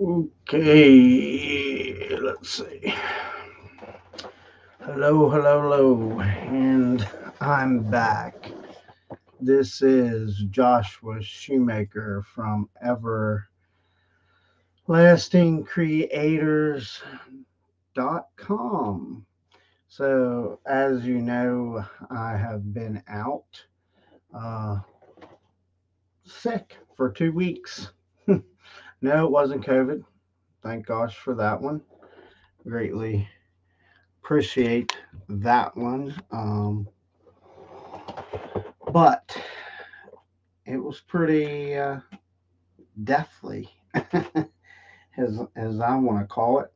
Okay, let's see. Hello, and I'm back. This is Joshua Shoemaker from everlastingcreators.com. So, as you know, I have been out uh, sick for 2 weeks. No, it wasn't COVID. Thank gosh for that one. Greatly appreciate that one. But it was pretty deathly, as I want to call it.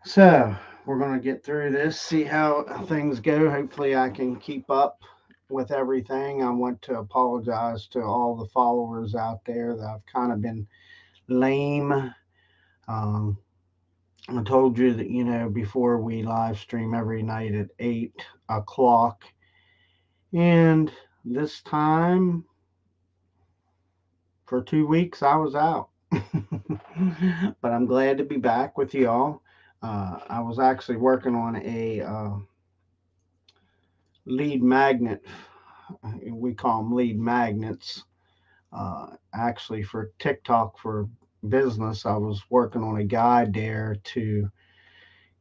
So we're going to get through this, see how things go. Hopefully, I can keep up with everything. I want to apologize to all the followers out there that I've kind of been lame. Um, I told you that, before we live stream every night at 8 o'clock. And this time, for 2 weeks, I was out. But I'm glad to be back with y'all. I was actually working on a lead magnet. We call them lead magnets. Actually, for TikTok for business, I was working on a guide there to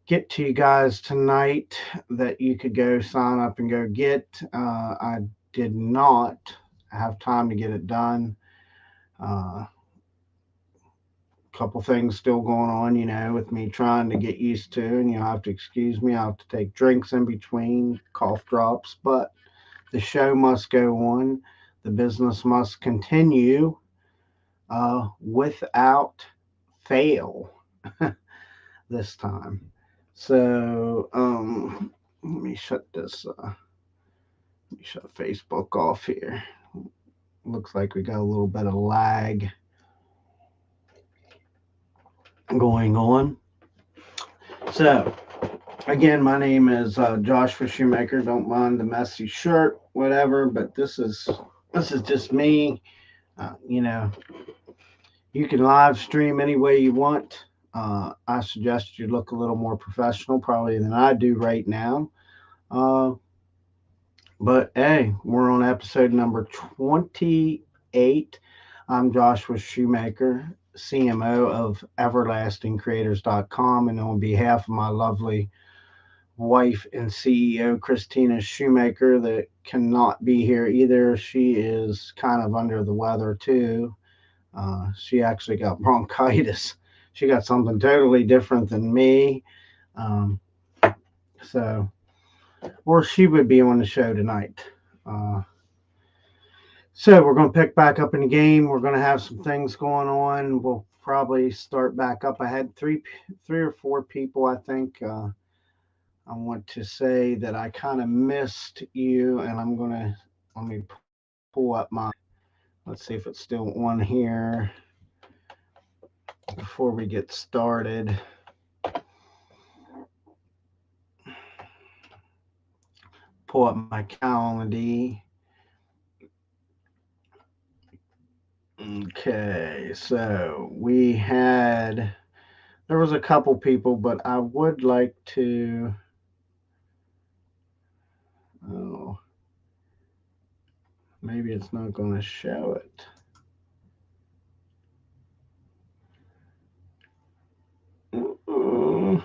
get to you guys tonight that you could go sign up and go get. I did not have time to get it done. Uh, Couple things still going on, with me trying to get used to, and you'll have to excuse me. I'll have to take drinks in between, cough drops, but the show must go on. The business must continue without fail this time. So, let me shut this. Let me shut Facebook off here. Looks like we got a little bit of lag going on. So, again, my name is Joshua Shoemaker. Don't mind the messy shirt, whatever. But this is just me. You know, you can live stream any way you want. I suggest you look a little more professional, probably than I do right now. Uh, but hey, we're on episode number 28. I'm Joshua Shoemaker, CMO of EverlastingCreators.com, and on behalf of my lovely wife and CEO, Christina Shoemaker, that cannot be here either. She is kind of under the weather too. She actually got bronchitis. She got something totally different than me. Um, so, or she would be on the show tonight. Uh, so we're going to pick back up in the game. We're going to have some things going on. We'll probably start back up. I had three or four people, I think. I want to say that I kind of missed you, and let me pull up let's see if it's still on here before we get started. Pull up my calendar. Okay, so there was a couple people, but I would like to, oh, maybe it's not going to show it. Uh,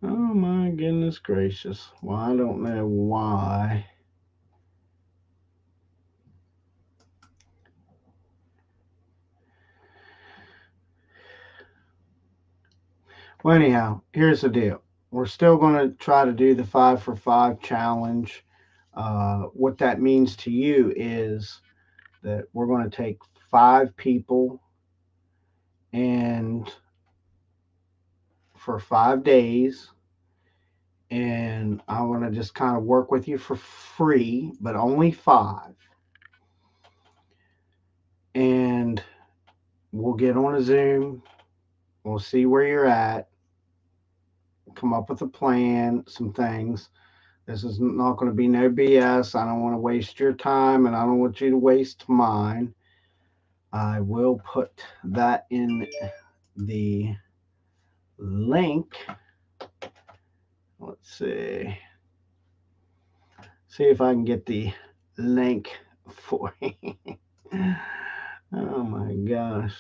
Oh my goodness gracious. Well, I don't know why. Well, anyhow, here's the deal. We're still going to try to do the 5 for 5 challenge. What that means to you is that we're going to take 5 people and for 5 days, and I want to just kind of work with you for free, but only 5. And we'll get on a Zoom. We'll see where you're at, come up with a plan, some things This is not going to be no BS. I don't want to waste your time and I don't want you to waste mine. I will put that in the link. Let's see. See if I can get the link for you. Oh my gosh.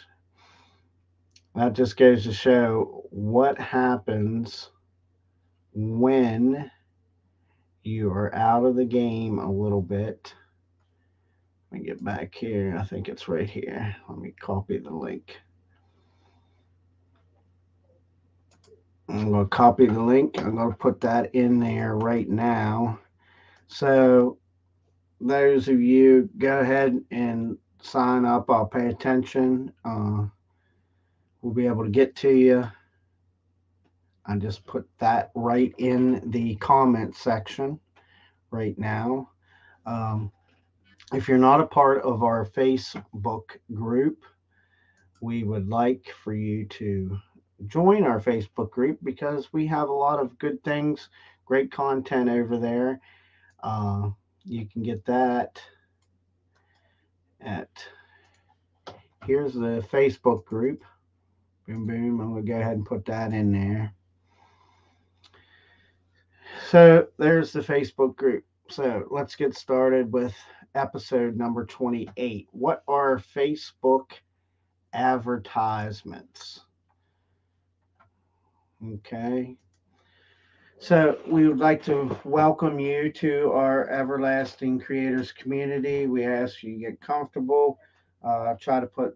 That just goes to show what happens when you are out of the game a little bit. Let me get back here. I think it's right here. Let me copy the link. I'm going to copy the link. I'm going to put that in there right now. So, those of you, go ahead and sign up. I'll pay attention. We'll be able to get to you. I just put that right in the comment section right now. Um, if you're not a part of our Facebook group, we would like for you to join our Facebook group because we have a lot of good things, great content over there. You can get that at, here's the Facebook group. Boom, boom. I'm going to go ahead and put that in there. So there's the Facebook group. So let's get started with episode number 28. What are Facebook advertisements? Okay. So we would like to welcome you to our Everlasting Creators community. We ask you to get comfortable. Try to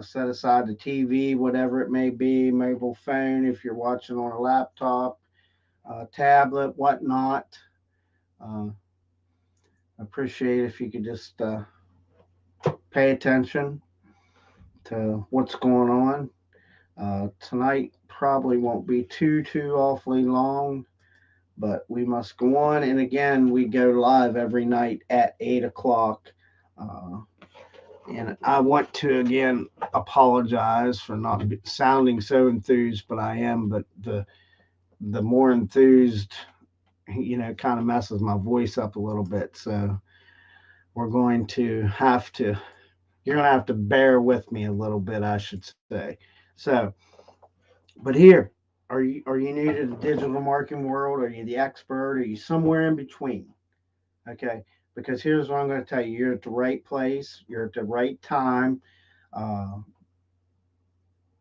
set aside the TV, whatever it may be, mobile phone if you're watching on a laptop, tablet, whatnot. Uh, Appreciate if you could just pay attention to what's going on. Tonight probably won't be too awfully long, but we must go on. And again, we go live every night at 8 o'clock. Uh, and I want to again apologize for not sounding so enthused, but I am. But the more enthused, kind of messes my voice up a little bit. So we're going to have to you're going to have to bear with me a little bit, I should say. So, but here, are you new to the digital marketing world? Are you the expert? Are you somewhere in between? Okay, because here's what I'm going to tell you: you're at the right place, you're at the right time. Uh,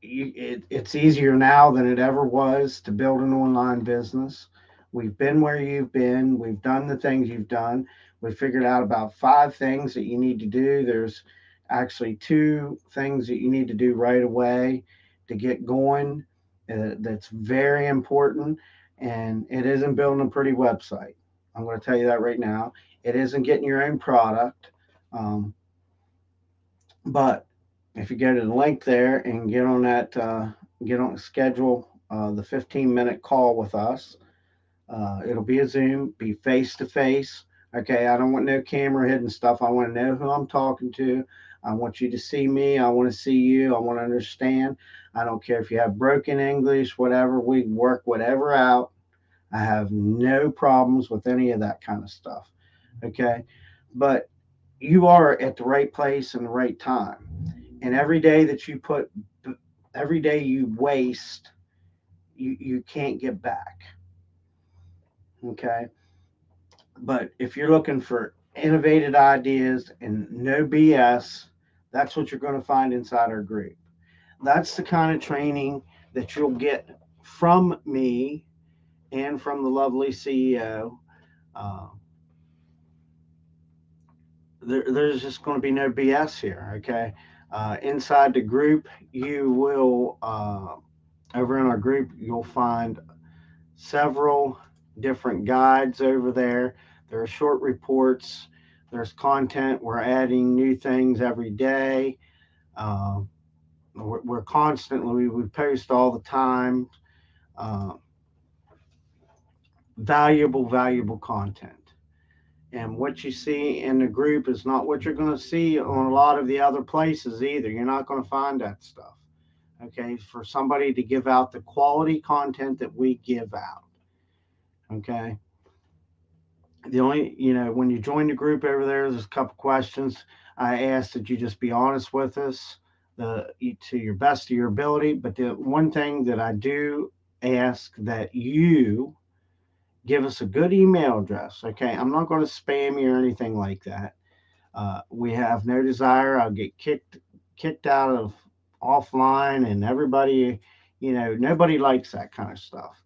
it's easier now than it ever was to build an online business. We've been where you've been. We've done the things you've done. We figured out about 5 things that you need to do. There's actually 2 things that you need to do right away to get going. That's very important. And it isn't building a pretty website. I'm going to tell you that right now. It isn't getting your own product. Um, but if you go to the link there and get on schedule the 15-minute call with us. It'll be a Zoom, be face to face. Okay, I don't want no camera hidden stuff. I want to know who I'm talking to. I want you to see me. I want to see you. I want to understand. I don't care if you have broken English, whatever. We work whatever out. I have no problems with any of that kind of stuff. Okay, but you are at the right place and the right time. And every day you waste, you can't get back. Okay. But if you're looking for innovative ideas and no BS, that's what you're going to find inside our group. That's the kind of training that you'll get from me and from the lovely CEO. Uh, there's just going to be no BS here. Okay. Inside the group, you will, over in our group, you'll find several different guides over there. There are short reports. There's content. We're adding new things every day. Uh, we're constantly, we post all the time. Uh, valuable content. And what you see in the group is not what you're going to see on a lot of the other places either. You're not going to find that stuff. Okay. For somebody to give out the quality content that we give out. Okay. The only, when you join the group over there, there's a couple questions. I ask that you just be honest with us, to your best of your ability. But the one thing that I do ask that you give us a good email address. Okay, I'm not going to spam you or anything like that. We have no desire. I'll get kicked out of offline, and everybody, nobody likes that kind of stuff.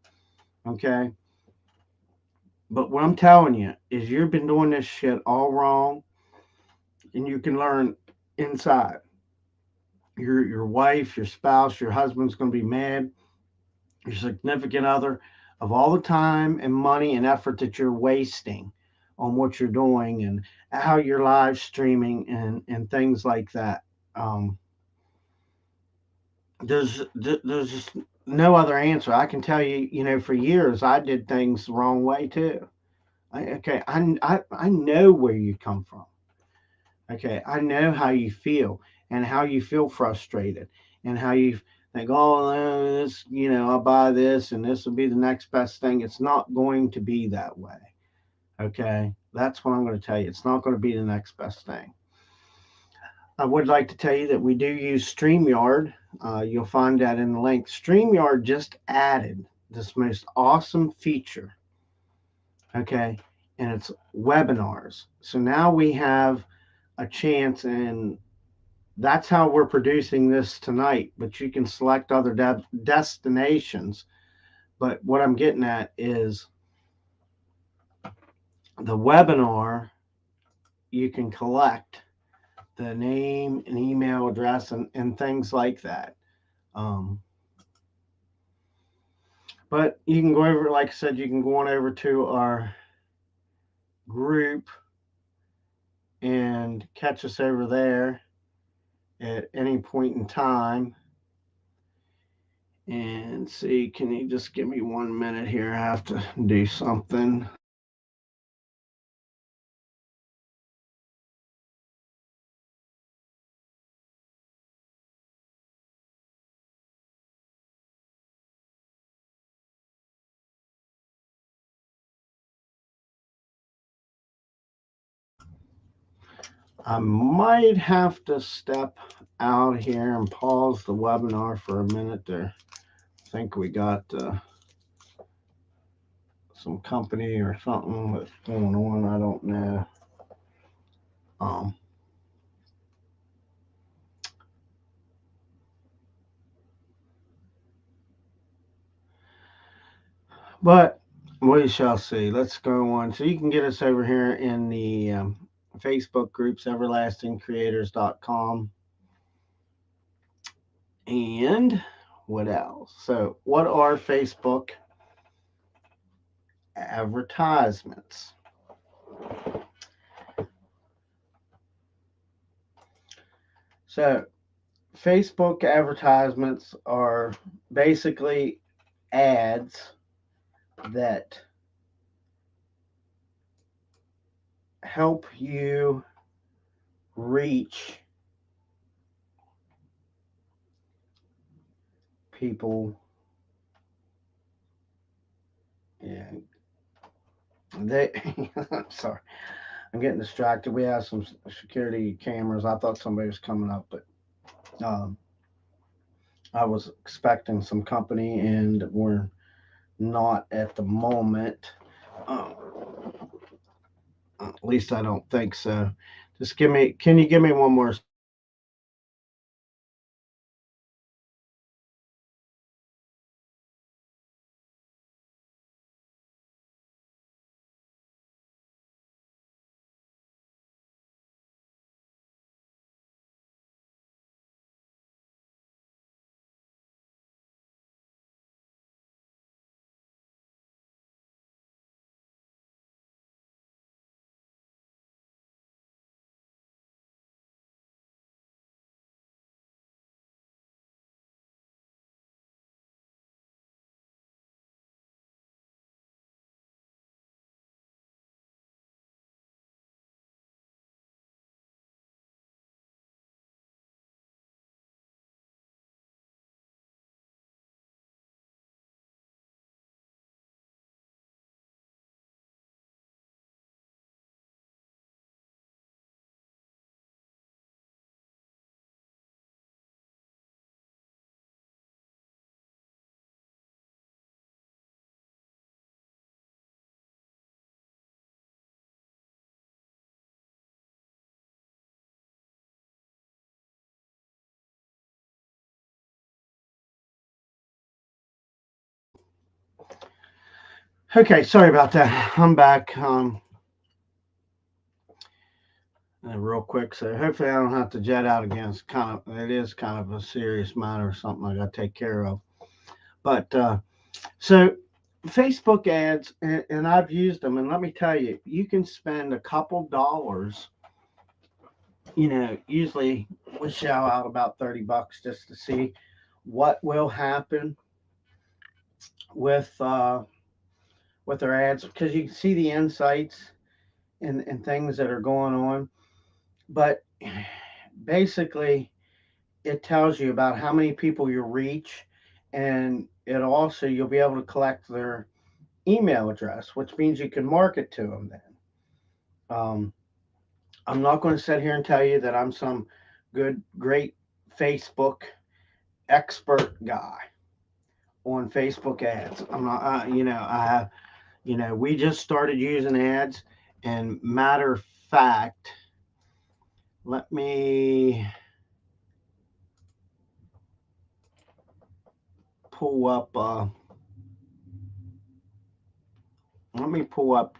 Okay, but what I'm telling you is you've been doing this shit all wrong, and you can learn inside. Your wife, your spouse, your husband's going to be mad. Your significant other, of all the time and money and effort that you're wasting on what you're doing and how you're live streaming and things like that. Um, there's just no other answer. I can tell you, for years I did things the wrong way too. I know where you come from. Okay, I know how you feel and how you feel frustrated and how you think, oh, this, I'll buy this and this will be the next best thing. It's not going to be that way. Okay, that's what I'm going to tell you. It's not going to be the next best thing. I would like to tell you that we do use StreamYard. You'll find that in the link. StreamYard just added this most awesome feature. Okay, and it's webinars. So now we have a chance, and that's how we're producing this tonight, but you can select other destinations. But what I'm getting at is the webinar, you can collect the name and email address and things like that. Um, but you can go over, like I said, you can go on over to our group and catch us over there at any point in time. And see, can you just give me 1 minute here? I have to do something. I might have to step out here and pause the webinar for a minute there. I think we got some company or something that's going on. I don't know. Um, but we shall see. Let's go on. So you can get us over here in the Facebook groups, everlastingcreators.com. And what else? So, what are Facebook advertisements? So, Facebook advertisements are basically ads that help you reach people. And they, I'm sorry, I'm getting distracted. We have some security cameras. I thought somebody was coming up, but um, I was expecting some company, and we're not at the moment. Um, at least I don't think so. Just can you give me one more Okay, sorry about that. I'm back. Real quick, so hopefully I don't have to jet out again. It is kind of a serious matter, or something I got to take care of. But so Facebook ads, and I've used them, and let me tell you, you can spend a couple dollars. Usually we shell out about $30 just to see what will happen with uh, with their ads, because you can see the insights and things that are going on. But basically, it tells you about how many people you reach, and it also you'll be able to collect their email address, which means you can market to them then. Um, I'm not going to sit here and tell you that I'm some great Facebook expert guy on Facebook ads. I'm not, we just started using ads, and matter of fact, let me pull up,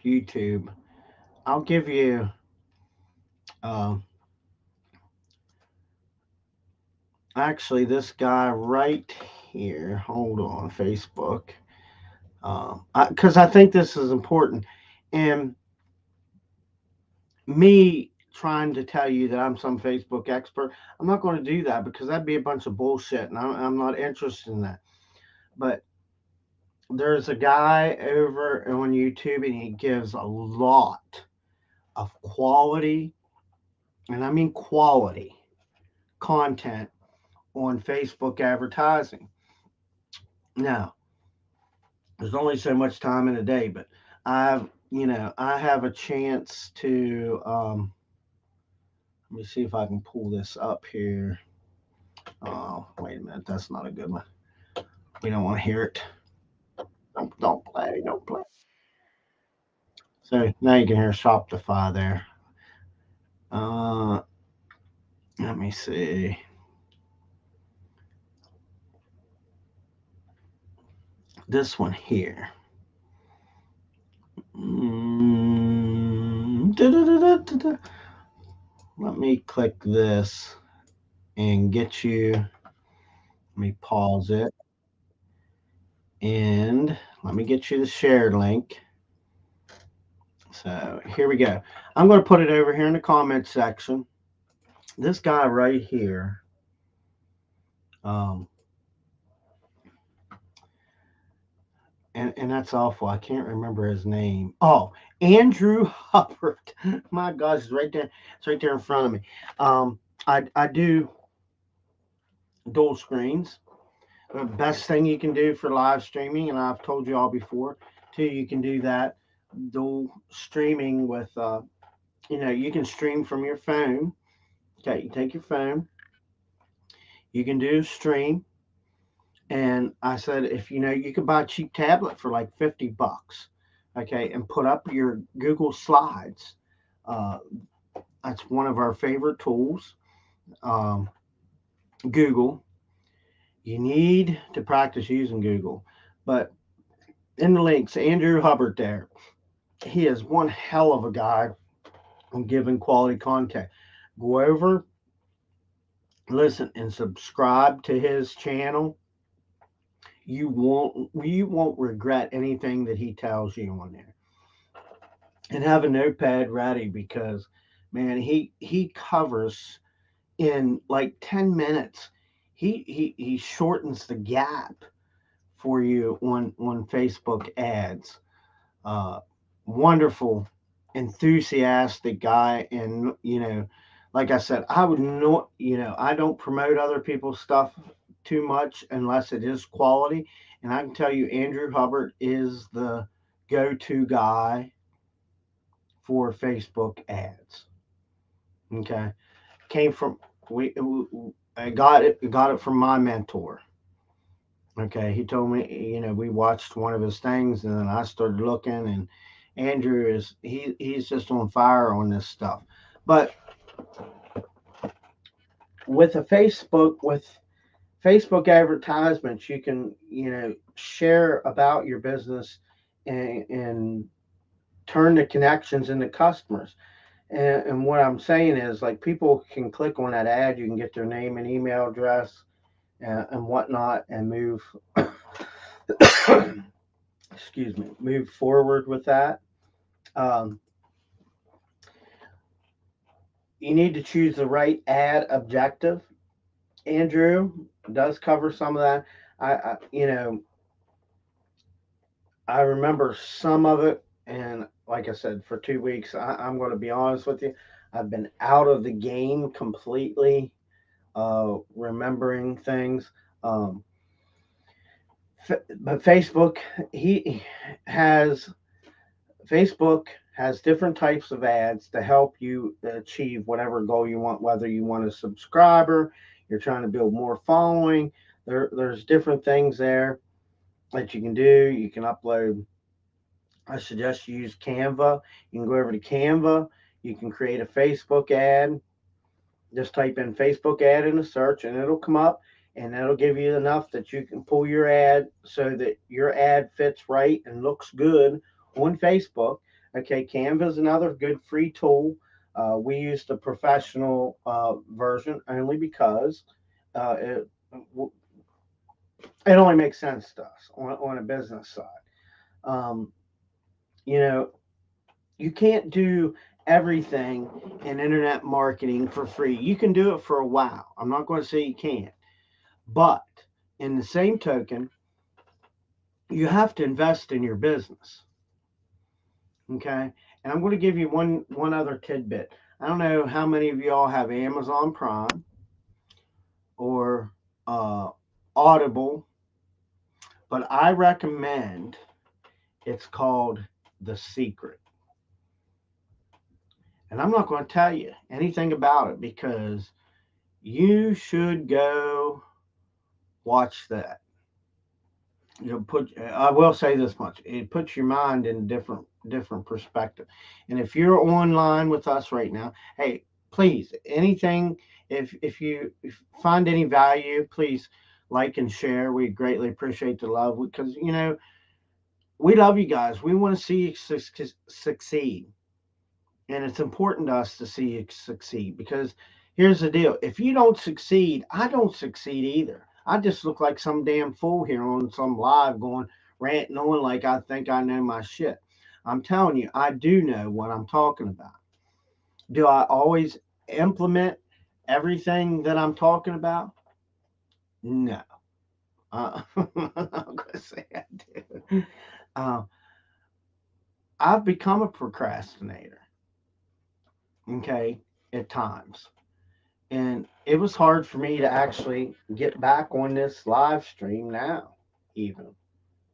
YouTube. I'll give you, uh, actually, this guy right here. Hold on, Facebook. Because I think this is important. And me trying to tell you that I'm some Facebook expert, I'm not going to do that, because that'd be a bunch of bullshit, and I'm not interested in that. But there's a guy over on YouTube, and he gives a lot of quality, and I mean quality content on Facebook advertising. Now, there's only so much time in a day, but I have a chance to, let me see if I can pull this up here. Oh, wait a minute, that's not a good one. We don't want to hear it. Don't play, don't play. So now you can hear Shopify there. Uh, Let me see. This one here. Da-da-da-da-da-da. Let me click this and get you. Let me pause it, and let me get you the shared link. So here we go. I'm going to put it over here in the comment section. This guy right here, um, and that's awful. I can't remember his name. Oh, Andrew Hubbard. My gosh, it's right there. It's right there in front of me. I do dual screens. The best thing you can do for live streaming, and I've told you all before too. You can do that dual streaming with. You can stream from your phone. Okay, you take your phone. You can do stream. And I said, if you could buy a cheap tablet for like $50, okay, and put up your Google Slides. Uh, that's one of our favorite tools. Um, Google. You need to practice using Google. But in the links, Andrew Hubbard there, he is one hell of a guy on giving quality content. Go over, listen, and subscribe to his channel. You won't regret anything that he tells you on there. And have a notepad ready, because man, he covers in like 10 minutes. He shortens the gap for you on Facebook ads. uh Wonderful, enthusiastic guy. And like I said, I would not, I don't promote other people's stuff too much unless it is quality. And I can tell you, Andrew Hubbard is the go-to guy for Facebook ads. Okay, came from I got it from my mentor. Okay, he told me, we watched one of his things, and then I started looking, and Andrew he's just on fire on this stuff. But with Facebook advertisements, you can share about your business and turn the connections into customers. And what I'm saying is, like, people can click on that ad, you can get their name and email address and whatnot, and move, excuse me, move forward with that. Um, you need to choose the right ad objective. Andrew does cover some of that. I remember some of it, and like I said, for 2 weeks, I'm going to be honest with you, I've been out of the game completely, remembering things. Um, but he has Facebook has different types of ads to help you achieve whatever goal you want, whether you want a subscriber, you're trying to build more following. There's different things there that you can do. You can upload. I suggest you use Canva. You can go over to Canva. You can create a Facebook ad. Just type in Facebook ad in the search and it'll come up, and that'll give you enough that you can pull your ad so that your ad fits right and looks good on Facebook. Okay, Canva is another good free tool. We use the professional version only because uh, it, it only makes sense to us on a business side. Um, you know, you can't do everything in internet marketing for free. You can do it for a while. I'm not going to say you can't. But in the same token, you have to invest in your business. Okay. And I'm going to give you one other tidbit. I don't know how many of y'all have Amazon Prime or uh, Audible, but I recommend it's called The Secret. And I'm not going to tell you anything about it because you should go watch that. I will say this much: it puts your mind in different perspective. And if you're online with us right now, hey, please, anything, if you find any value, please like and share. We greatly appreciate the love because we love you guys. We want to see you succeed. And it's important to us to see you succeed because here's the deal: if you don't succeed, I don't succeed either. I just look like some damn fool here on some live going ranting on like I think I know my shit. I'm telling you, I do know what I'm talking about. Do I always implement everything that I'm talking about? No. I'm gonna say I do. uh, I've become a procrastinator, okay, at times. And it was hard for me to actually get back on this live stream now, even,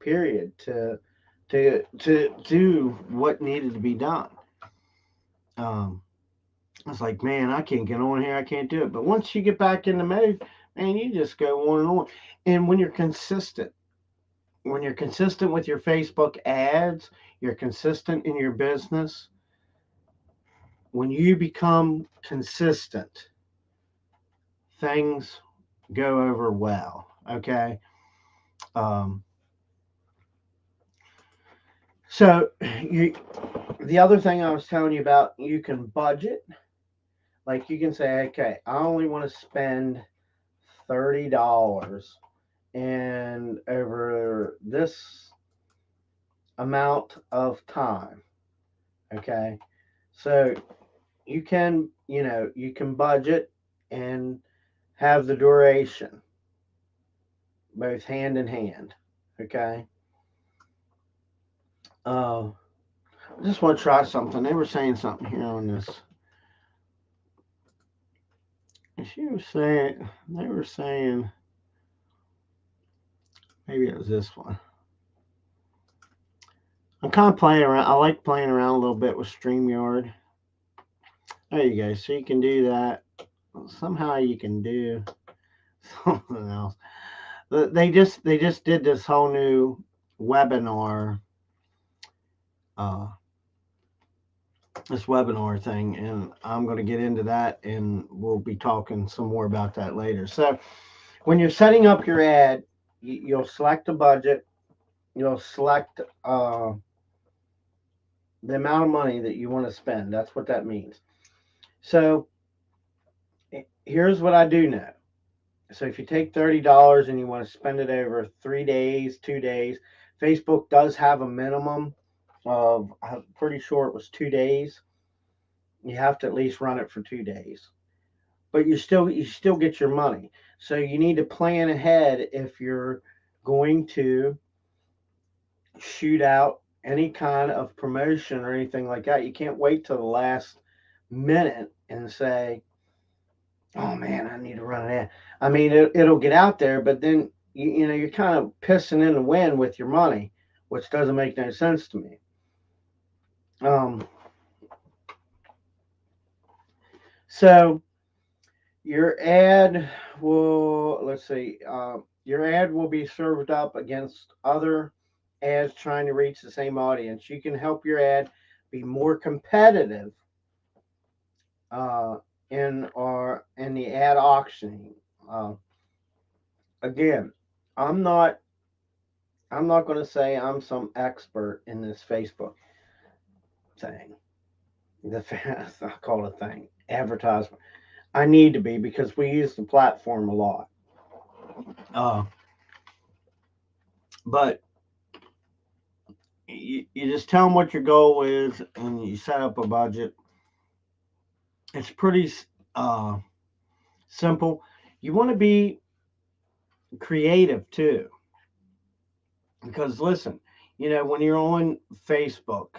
period, to do what needed to be done. Um, I was like, man, I can't get on here. I can't do it. But once you get back in the mode, man, you just go on and on. And when you're consistent with your Facebook ads, you're consistent in your business. When you become consistent, things go over well. Okay. Um, so you, the other thing I was telling you about, you can budget. Like you can say, okay, I only want to spend $30 and over this amount of time. Okay. So you can budget and have the duration both hand in hand. Okay. I just want to try something. They were saying something here on this. They were saying, maybe it was this one. I'm kind of playing around. I like playing around a little bit with StreamYard. There you go. So you can do that. Somehow you can do something else. They just did this whole new webinar, uh, this webinar thing, and I'm going to get into that, and we'll be talking some more about that later. So when you're setting up your ad, you'll select a budget. you'll select the amount of money that you want to spend. That's what that means. So here's what I do know. So if you take $30 and you want to spend it over 3 days, 2 days, Facebook does have a minimum of, I'm pretty sure it was 2 days. You have to at least run it for 2 days, but you still get your money. So you need to plan ahead if you're going to shoot out any kind of promotion or anything like that. You can't wait till the last minute and say, "Oh man, I need to run an ad." I mean, it'll get out there, but then you're kind of pissing in the wind with your money, which doesn't make no sense to me. Um, so your ad will, let's see, your ad will be served up against other ads trying to reach the same audience. You can help your ad be more competitive uh, in the ad auctioning. Uh, Again, I'm not I'm not going to say I'm some expert in this Facebook thing. The I call it a thing, advertisement. I need to be because we use the platform a lot. Uh, but you just tell them what your goal is and you set up a budget. It's pretty uh, simple. You want to be creative too. Because listen, when you're on Facebook,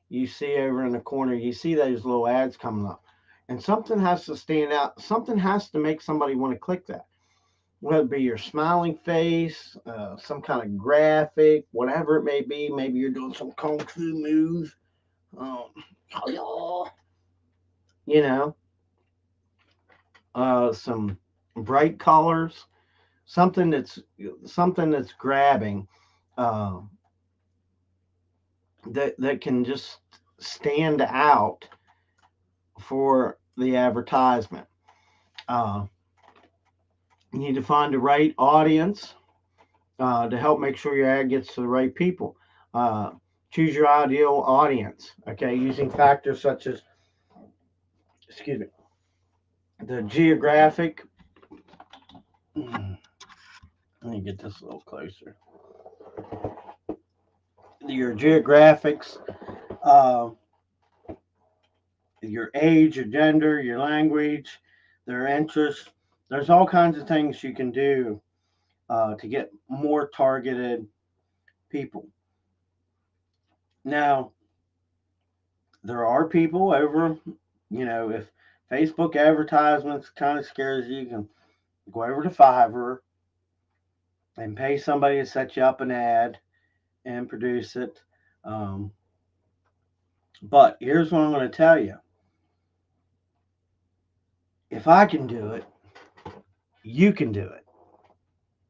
you see over in the corner, you see those little ads coming up. And something has to stand out. Something has to make somebody want to click that. Whether it be your smiling face, some kind of graphic, whatever it may be. Maybe you're doing some kung fu moves. Um, you know, some bright colors, something that's grabbing, uh, that can just stand out for the advertisement. Uh, you need to find the right audience to help make sure your ad gets to the right people. Uh, Choose your ideal audience. Okay, using factors such as, excuse me, the geographic. Let me get this a little closer. Your geographics, uh, your age, your gender, your language, their interests. There's all kinds of things you can do to get more targeted people. Now, there are people over, if Facebook advertisements kind of scares you, you can go over to Fiverr and pay somebody to set you up an ad and produce it. Um, but here's what I'm going to tell you: if I can do it, you can do it.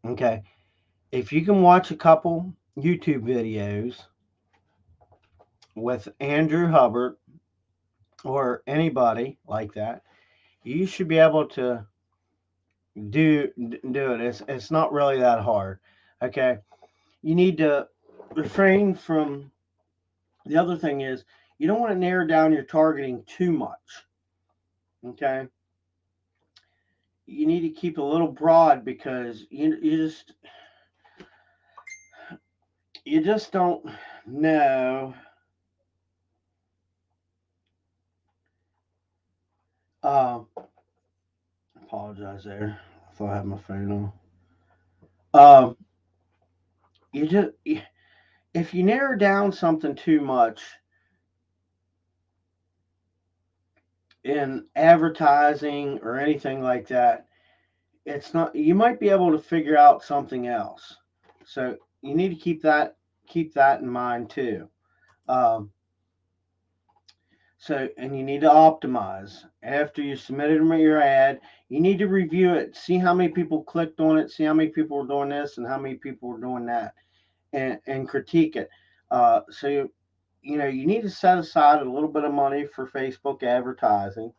Okay. If you can watch a couple YouTube videos with Andrew Hubbard or anybody like that, you should be able to do it. It's not really that hard. Okay. You need to refrain from, the other thing is, you don't want to narrow down your targeting too much. Okay. You need to keep a little broad because you just don't know. Uh, Apologize there. I thought I had my phone on. You just If you narrow down something too much in advertising or anything like that, it's not. You might be able to figure out something else. So you need to keep that in mind too. Um, and you need to optimize after you submitted your ad. You need to review it, see how many people clicked on it, see how many people were doing this and how many people were doing that, and critique it. You need to set aside a little bit of money for Facebook advertising.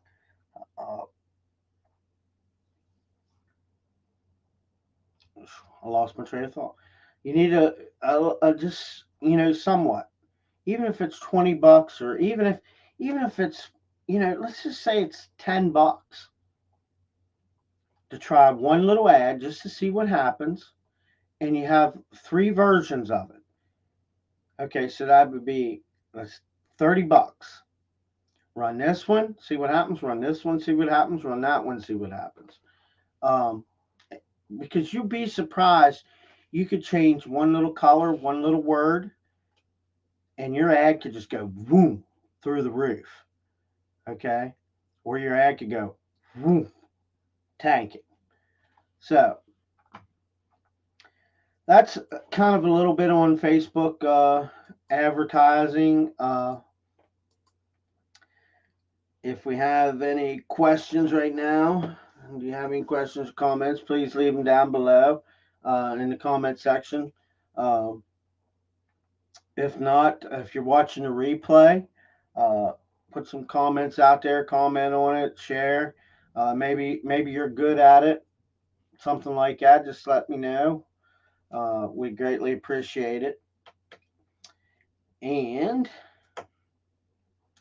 Uh, I lost my train of thought. You need a just, somewhat, even if it's $20, or even if it's, let's just say it's $10 to try one little ad just to see what happens, and you have three versions of it. Okay, so that would be, that's $30. Run this one, see what happens. Run this one, see what happens. Run that one, see what happens. Um, because you'd be surprised. You could change one little color, one little word, and your ad could just go boom through the roof. Okay, or your ad could go boom, tanking. So that's kind of a little bit on Facebook advertising. If we have any questions right now, do you have any questions or comments, please leave them down below in the comment section. Um, if not, if you're watching the replay, uh, put some comments out there, comment on it, share. Maybe you're good at it, something like that. Just let me know. We greatly appreciate it. And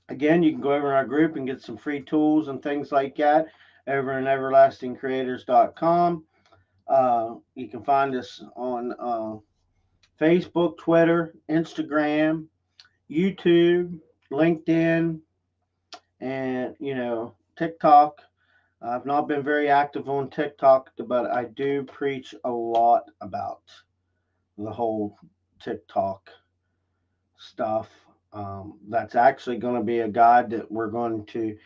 again, you can go over in our group and get some free tools and things like that over in everlastingcreators.com. You can find us on Facebook, Twitter, Instagram, YouTube, LinkedIn, and TikTok. I've not been very active on TikTok, but I do preach a lot about the whole TikTok stuff. That's actually going to be a guide that we're going to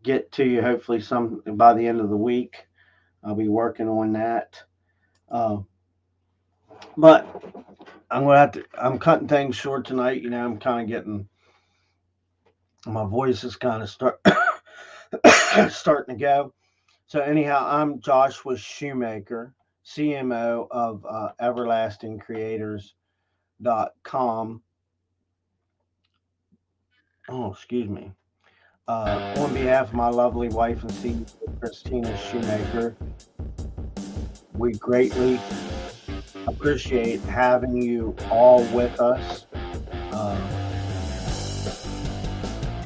get to you hopefully some by the end of the week. I'll be working on that. But I'm cutting things short tonight. I'm kind of getting, my voice is kind of starting to go. So anyhow, I'm Joshua Shoemaker, CMO of everlastingcreators.com. Oh, excuse me. On behalf of my lovely wife and CEO, Christina Shoemaker, we greatly appreciate having you all with us.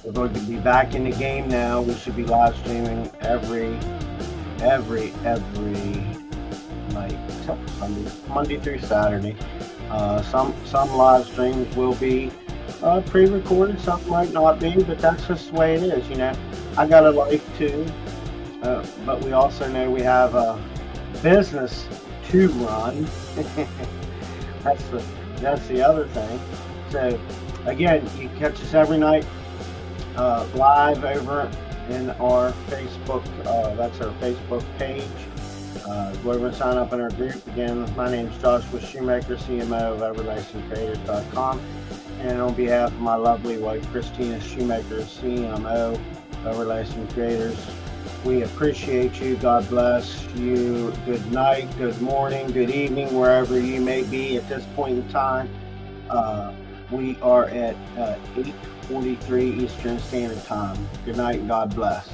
We're going to be back in the game now. We should be live streaming every night except Sunday, Monday through Saturday. Some live streams will be pre-recorded, some might not be, but that's just the way it is. I got a life too, but we also know we have a business to run. that's the other thing. So again, you can catch us every night live over in our Facebook. That's our Facebook page. Go over and sign up in our group. Again, my name is Joshua Shoemaker, CMO of everlastingcreators.com. And on behalf of my lovely wife, Christina Shoemaker, CMO of Everlasting Creators, we appreciate you. God bless you. Good night, good morning, good evening, wherever you may be at this point in time. We are at 8:43 Eastern Standard Time. Good night and God bless.